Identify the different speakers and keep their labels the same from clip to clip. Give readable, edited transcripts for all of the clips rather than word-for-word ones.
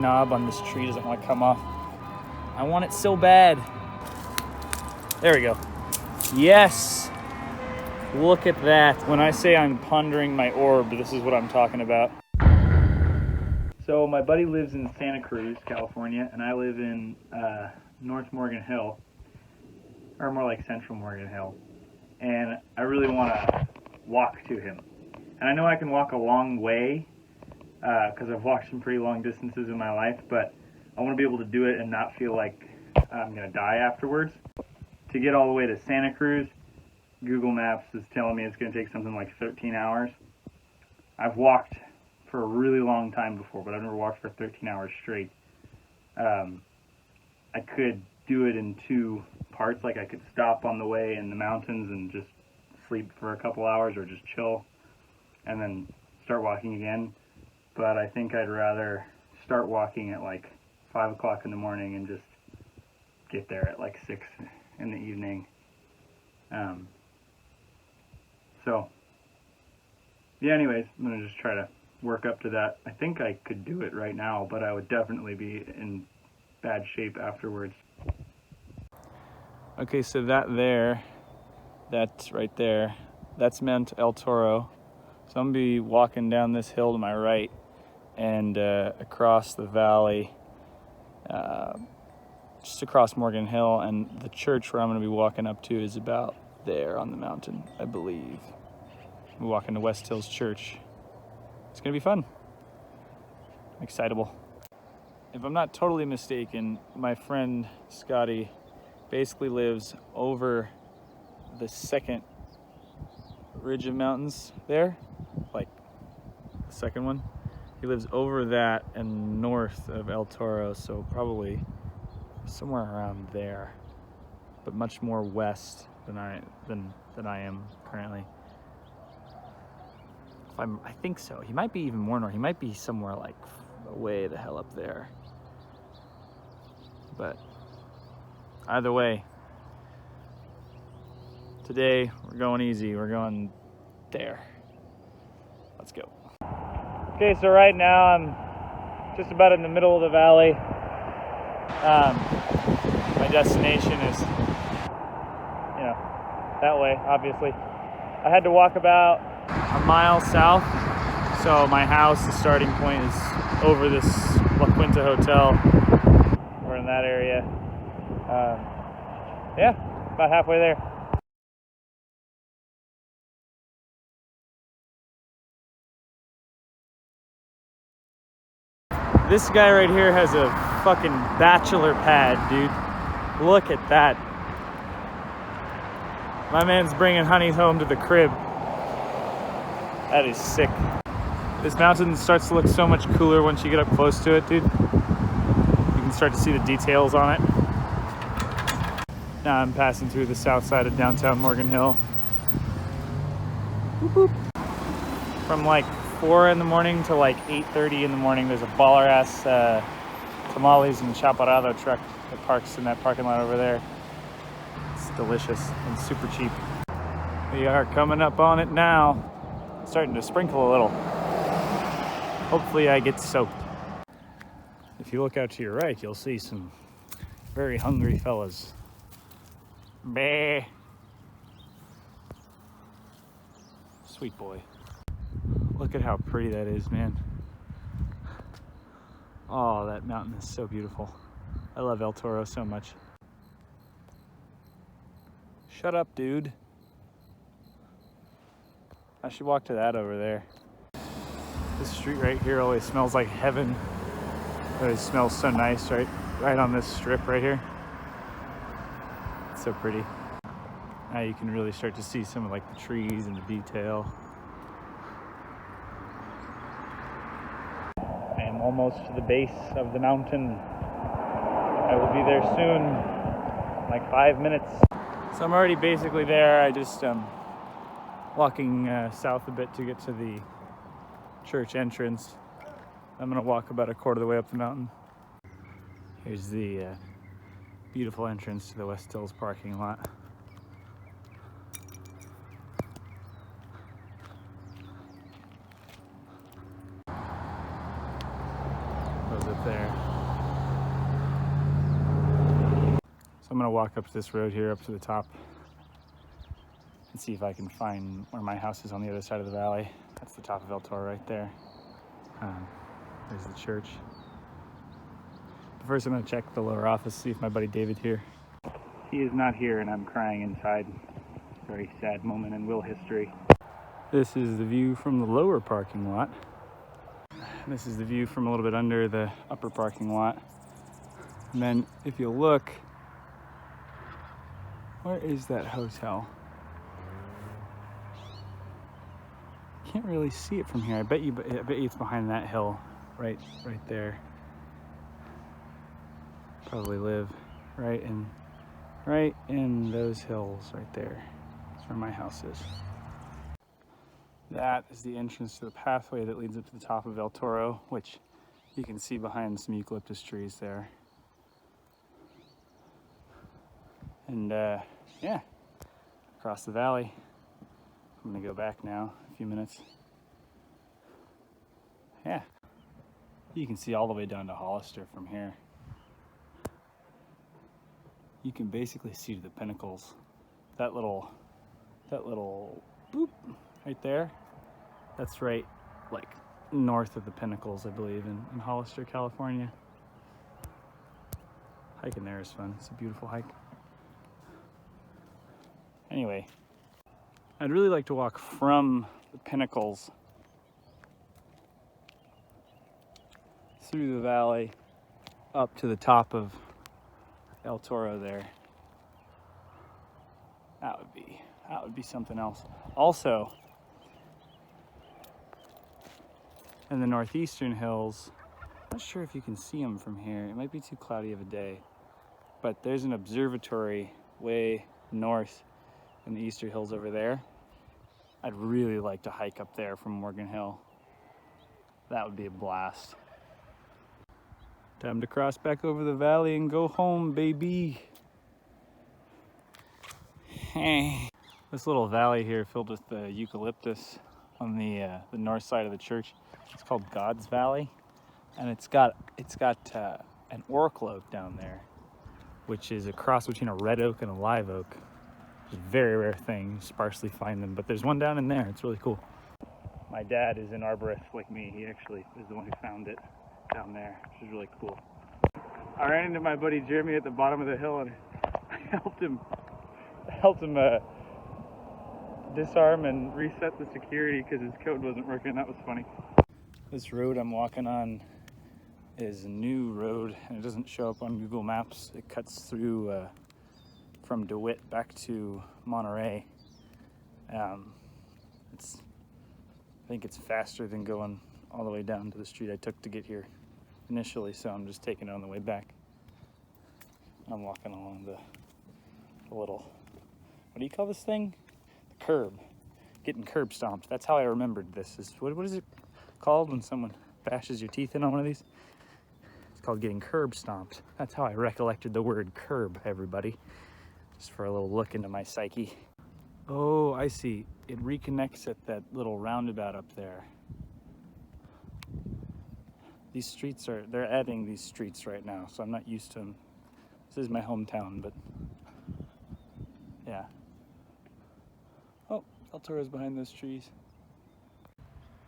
Speaker 1: knob on this tree doesn't want to come off. I want it so bad. There we go. Yes! Look at that. When I say I'm pondering my orb, this is what I'm talking about. So my buddy lives in Santa Cruz, California, and I live in North Morgan Hill, or more like Central Morgan Hill. And I really want to walk to him. And I know I can walk a long way, because I've walked some pretty long distances in my life, but I want to be able to do it and not feel like I'm going to die afterwards. To get all the way to Santa Cruz, Google Maps is telling me it's going to take something like 13 hours. I've walked for a really long time before, but I've never walked for 13 hours straight. I could do it in two parts, like I could stop on the way in the mountains and just sleep for a couple hours or just chill and then start walking again. But I think I'd rather start walking at like 5 o'clock in the morning and just get there at like 6 in the evening. So, yeah, anyways, I'm going to just try to work up to that. I think I could do it right now, but I would definitely be in bad shape afterwards. Okay, so that's right there, that's Mount El Toro. So I'm going to be walking down this hill to my right and across the valley, just across Morgan Hill, and the church where I'm going to be walking up to is about there on the mountain, I believe. We're walking to West Hills Church. It's going to be fun. I'm excitable. If I'm not totally mistaken, my friend Scotty basically lives over the second ridge of mountains there, like the second one. He lives over that and north of El Toro, so probably somewhere around there, but much more west than I am currently. I think so. He might be even more north. He might be somewhere like way the hell up there. But either way, today we're going easy. We're going there. Let's go. Okay, so right now I'm just about in the middle of the valley. My destination is, that way, obviously. I had to walk about a mile south, so my house, the starting point, is over this La Quinta Hotel. We're in that area. Yeah, about halfway there. This guy right here has a fucking bachelor pad, dude. Look at that. My man's bringing honey home to the crib. That is sick. This mountain starts to look so much cooler once you get up close to it, dude. You can start to see the details on it. Now I'm passing through the south side of downtown Morgan Hill. Boop, boop. From like 4 in the morning to like 8:30 in the morning, there's a baller ass tamales and chaparrado truck that parks in that parking lot over there. It's delicious and super cheap. We are coming up on it now. It's starting to sprinkle a little. Hopefully I get soaked. If you look out to your right, you'll see some very hungry fellas. Bah. Sweet boy. Look at how pretty that is, man. Oh, that mountain is so beautiful. I love El Toro so much. Shut up, dude. I should walk to that over there. This street right here always smells like heaven. It always smells so nice, right on this strip right here. It's so pretty. Now you can really start to see some of like the trees and the detail. I am almost to the base of the mountain. I will be there soon, like 5 minutes. So I'm already basically there. I just walking south a bit to get to the church entrance. I'm gonna walk about a quarter of the way up the mountain. Here's the beautiful entrance to the West Hills parking lot. Goes up there. I'm gonna walk up this road here up to the top and see if I can find where my house is on the other side of the valley. That's the top of El Toro right there. There's the church. But first I'm gonna check the lower office, see if my buddy David's here. He is not here and I'm crying inside. Very sad moment in Will history. This is the view from the lower parking lot. This is the view from a little bit under the upper parking lot. And then if you look, where is that hotel? Can't really see it from here. I bet you it's behind that hill, right there. Probably live right in those hills right there. That's where my house is. That is the entrance to the pathway that leads up to the top of El Toro, which you can see behind some eucalyptus trees there. And yeah, across the valley. I'm gonna go back now, a few minutes. Yeah, you can see all the way down to Hollister from here. You can basically see to the pinnacles. That little boop right there, that's right like north of the pinnacles, I believe, in Hollister, California. Hiking there is fun. It's a beautiful hike. Anyway, I'd really like to walk from the pinnacles through the valley up to the top of El Toro there. That would be something else. Also, in the northeastern hills, I'm not sure if you can see them from here. It might be too cloudy of a day, but there's an observatory way north in the eastern hills over there. I'd really like to hike up there from Morgan Hill. That would be a blast. Time to cross back over the valley and go home, baby. Hey. This little valley here filled with the eucalyptus on the north side of the church. It's called God's Valley, and it's got an oracle oak down there, which is a cross between a red oak and a live oak. It's a very rare thing. You sparsely find them, but there's one down in there. It's really cool. My dad is an arborist like me. He actually is the one who found it down there, which is really cool. I ran into my buddy Jeremy at the bottom of the hill, and I helped him disarm and reset the security because his code wasn't working. That was funny. This road I'm walking on is a new road, and it doesn't show up on Google Maps. It cuts through from DeWitt back to Monterey. I think it's faster than going all the way down to the street I took to get here initially, so I'm just taking it on the way back. I'm walking along the little, what do you call this thing? The curb. Getting curb stomped. That's how I remembered this. What is it called when someone bashes your teeth in on one of these? It's called getting curb stomped. That's how I recollected the word curb, everybody. Just for a little look into my psyche. Oh, I see. It reconnects at that little roundabout up there. These streets they're adding these streets right now, so I'm not used to them. This is my hometown, but yeah. Oh, El Toro's behind those trees.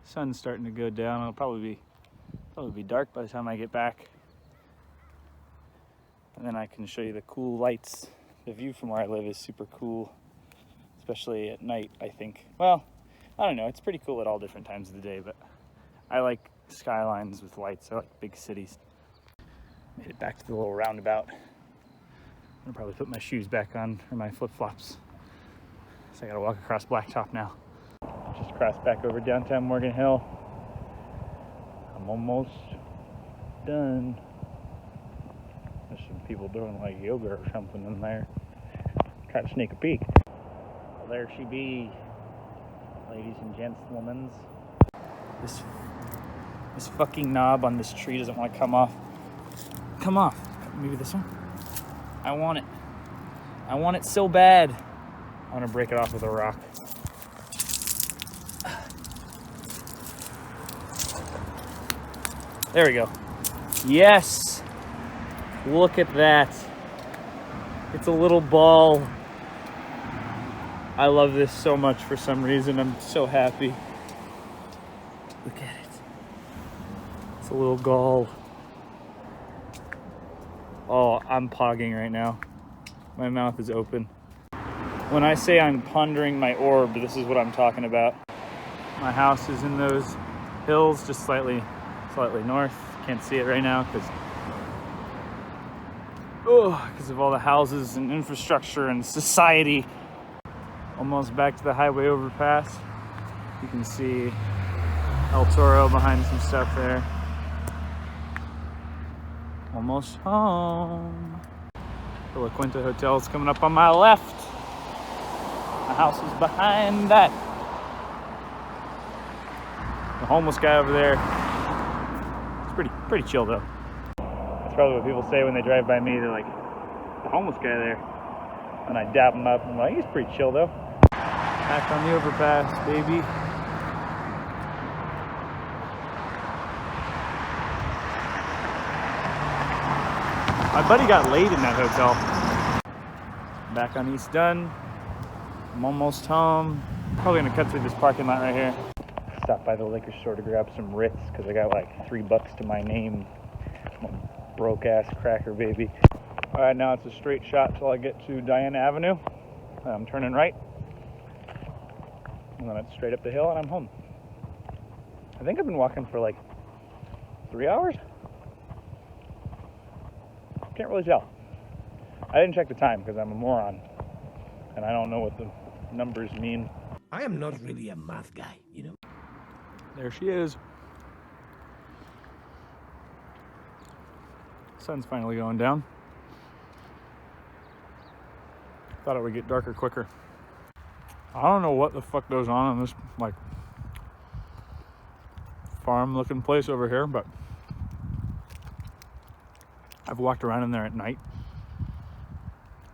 Speaker 1: Sun's starting to go down. It'll probably be dark by the time I get back. And then I can show you the cool lights. The view from where I live is super cool, especially at night, I think. Well, I don't know. It's pretty cool at all different times of the day, but I like skylines with lights. I like big cities. Made it back to the little roundabout. I'm gonna probably put my shoes back on, or my flip-flops. So I gotta walk across Blacktop now. Just crossed back over downtown Morgan Hill. I'm almost done. There's some people doing like yoga or something in there. Try to sneak a peek. Well, there she be, ladies and gentlemen. This fucking knob on this tree doesn't want to come off. Come off. Maybe this one. I want it. I want it so bad. I want to break it off with a rock. There we go. Yes. Look at that. It's a little ball. I love this so much for some reason. I'm so happy. Look at it. It's a little gull. Oh, I'm pogging right now. My mouth is open. When I say I'm pondering my orb, this is what I'm talking about. My house is in those hills, just slightly north. Can't see it right now because of all the houses and infrastructure and society. Almost back to the highway overpass. You can see El Toro behind some stuff there. Almost home. The La Quinta Hotel is coming up on my left. My house is behind that. The homeless guy over there. It's pretty chill though. That's probably what people say when they drive by me. They're like, the homeless guy there. And I dap him up. I'm like, he's pretty chill though. Back on the overpass, baby. My buddy got laid in that hotel. Back on East Dunn. I'm almost home. Probably gonna cut through this parking lot right here. Stop by the liquor store to grab some Ritz because I got like $3 to my name. I'm a broke ass cracker baby. All right, now it's a straight shot till I get to Diana Avenue. I'm turning right. And then it's straight up the hill and I'm home. I think I've been walking for like 3 hours. Can't really tell. I didn't check the time because I'm a moron. And I don't know what the numbers mean.
Speaker 2: I am not really a math guy, you know.
Speaker 1: There she is. Sun's finally going down. Thought it would get darker quicker. I don't know what the fuck goes on in this like farm looking place over here, but I've walked around in there at night.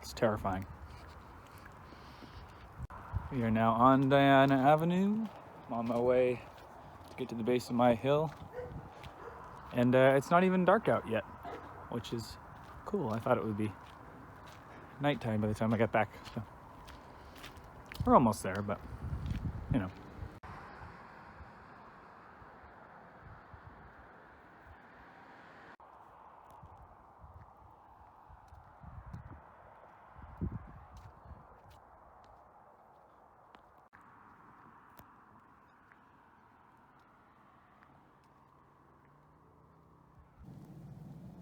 Speaker 1: It's terrifying. We are now on Diana Avenue. I'm on my way to get to the base of my hill. And it's not even dark out yet, which is cool. I thought it would be nighttime by the time I got back. So we're almost there, but you know.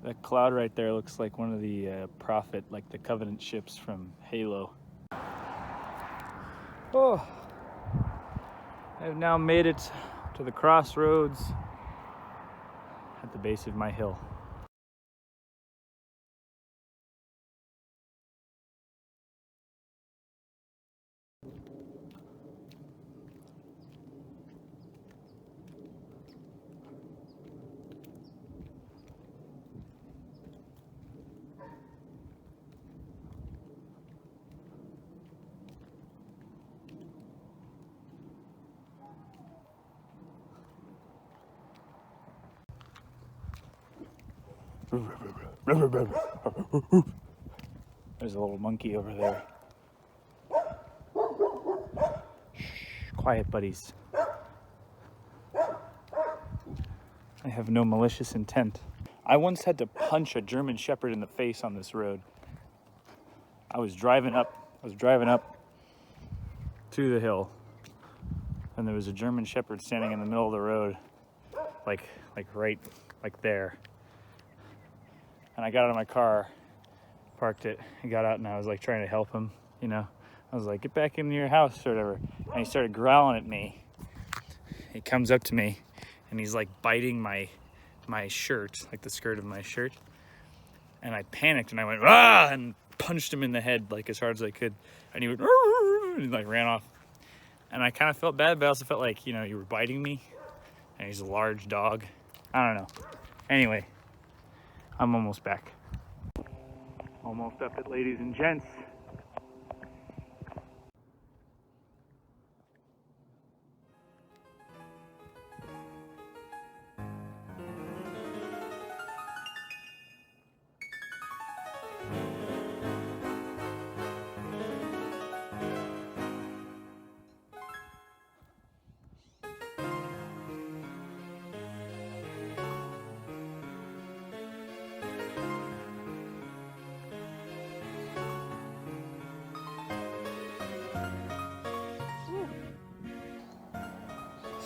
Speaker 1: That cloud right there looks like one of the Prophet, like the Covenant ships from Halo. Oh, I've now made it to the crossroads at the base of my hill. There's a little monkey over there. Shh, quiet, buddies. I have no malicious intent. I once had to punch a German Shepherd in the face on this road. I was driving up to the hill, and there was a German Shepherd standing in the middle of the road, like right there. And I got out of my car, parked it, and got out, and I was like trying to help him, you know. I was like, get back into your house or whatever. And he started growling at me. He comes up to me and he's like biting my shirt, like the skirt of my shirt. And I panicked and I went, ah, and punched him in the head like as hard as I could. And he went, and he like ran off. And I kind of felt bad, but I also felt like, you know, you were biting me. And he's a large dog. I don't know. Anyway, I'm almost back. Almost up it, ladies and gents.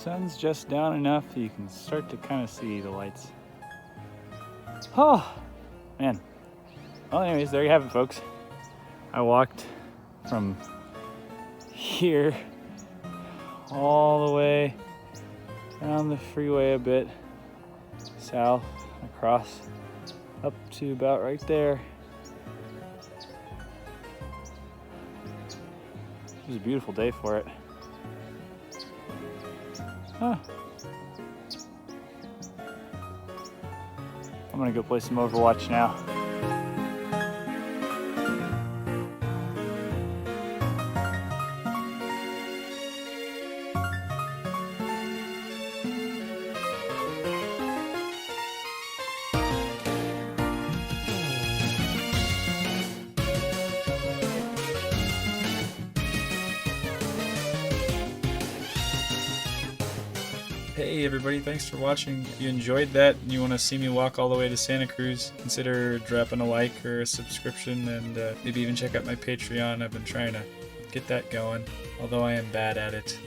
Speaker 1: Sun's just down enough you can start to kind of see the lights. Oh, man. Well, anyways, there you have it, folks. I walked from here all the way down the freeway a bit, south, across, up to about right there. It was a beautiful day for it. Huh. I'm gonna go play some Overwatch now. Hey everybody, thanks for watching. If you enjoyed that and you want to see me walk all the way to Santa Cruz, consider dropping a like or a subscription, and maybe even check out my Patreon. I've been trying to get that going, although I am bad at it.